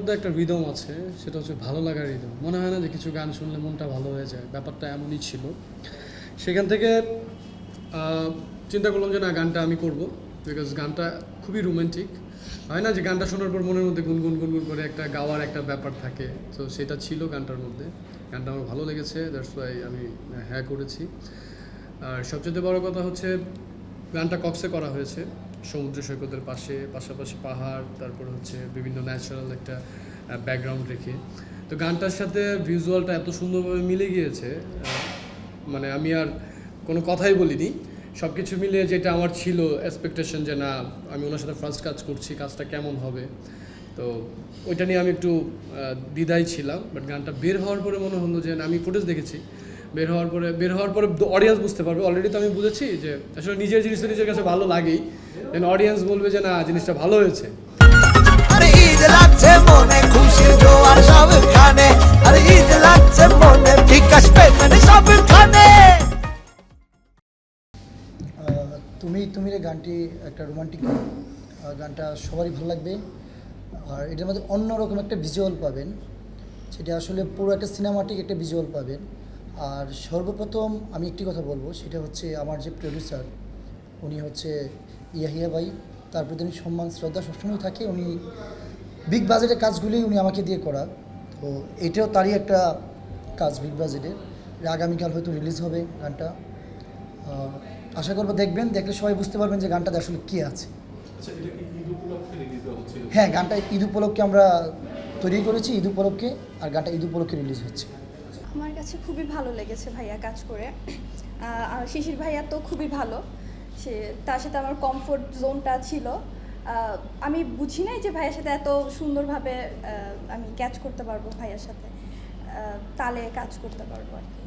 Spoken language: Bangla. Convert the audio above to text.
মধ্যে একটা রিদম আছে, সেটা হচ্ছে ভালো লাগার রিদম। মনে হয় না যে কিছু গান শুনলে মনটা ভালো হয়ে যায়, ব্যাপারটা এমনই ছিল। সেখান থেকে আহ, চিন্তা করলাম যে না, গানটা আমি করব, বিকজ গানটা খুবই রোমান্টিক। হয় না যে গানটা শোনার পর মনের মধ্যে গুনগুন গুনগুন করে একটা গাওয়ার একটা ব্যাপার থাকে, তো সেটা ছিল গানটার মধ্যে। গানটা আমার ভালো লেগেছে, দ্যাটস ওয়াই আমি হ্যাঁ করেছি। আর সবচেয়ে বড় কথা হচ্ছে গানটা কক্সে করা হয়েছে, সমুদ্র সৈকতের পাশে, পাশাপাশি পাহাড়, তারপর হচ্ছে বিভিন্ন ন্যাচারাল একটা ব্যাকগ্রাউন্ড রেখে। তো গানটার সাথে ভিজুয়ালটা এত সুন্দরভাবে মিলে গিয়েছে, মানে আমি আর কোনো কথাই বলিনি। সব কিছু মিলিয়ে যেটা আমার ছিল এক্সপেকটেশন যে না, আমি ওনার সাথে ফার্স্ট কাজ করছি, কাজটা কেমন হবে, তো ওইটা নিয়ে আমি একটু দ্বিধায় ছিলাম। বাট গানটা বের হওয়ার পরে মনে হলো যে আমি ফুটেজ দেখেছি, বের হওয়ার পরে অডিয়েন্স বুঝতে পারবে। অলরেডি তো আমি বুঝেছি যে আসলে নিজের জিনিসটা নিজের কাছে ভালো লাগেই, দেন অডিয়েন্স বলবে যে না, জিনিসটা ভালো হয়েছে। আরে ঈদ লাগছে মনে, খুশির জোয়ার সবখানে। আরে ঈদ লাগছে মনে, বিকাশ পেমেন্ট সবখানে। তুমি তুমি রে গানটি একটা রোমান্টিক গান। গানটা সবারই ভালো লাগবে। আর এটার মধ্যে অন্যরকম একটা ভিজুয়াল পাবেন, সেটা আসলে পুরো একটা সিনেমাটিক একটা ভিজুয়াল পাবেন। আর সর্বপ্রথম আমি একটি কথা বলবো, সেটা হচ্ছে আমার যে প্রডিউসার, উনি হচ্ছে ইয়াহিয়া ভাই। তার প্রতি আমি সম্মান শ্রদ্ধা সবসময় থাকে। উনি বিগ বাজেটের কাজগুলি উনি আমাকে দিয়ে করা, তো এটাও তারই একটা কাজ বিগ বাজেটের। আগামীকাল হয়তো রিলিজ হবে গানটা। আশা করবো দেখবেন, দেখলে সবাই বুঝতে পারবেন যে গানটাতে আসলে কী আছে। হ্যাঁ, গানটা ঈদ উপলক্ষে আমরা তৈরি করেছি, ঈদ উপলক্ষে। আর গানটা ঈদ উপলক্ষে রিলিজ হচ্ছে। আমার কাছে খুবই ভালো লেগেছে ভাইয়া কাজ করে। আর শিশির ভাইয়া তো খুবই ভালো, সে তার সাথে আমার কমফোর্ট জোনটা ছিল। আমি বুঝি নাই যে ভাইয়ের সাথে এত সুন্দরভাবে আমি ক্যাচ করতে পারবো, ভাইয়ার সাথে তালে কাজ করতে পারবো আর কি।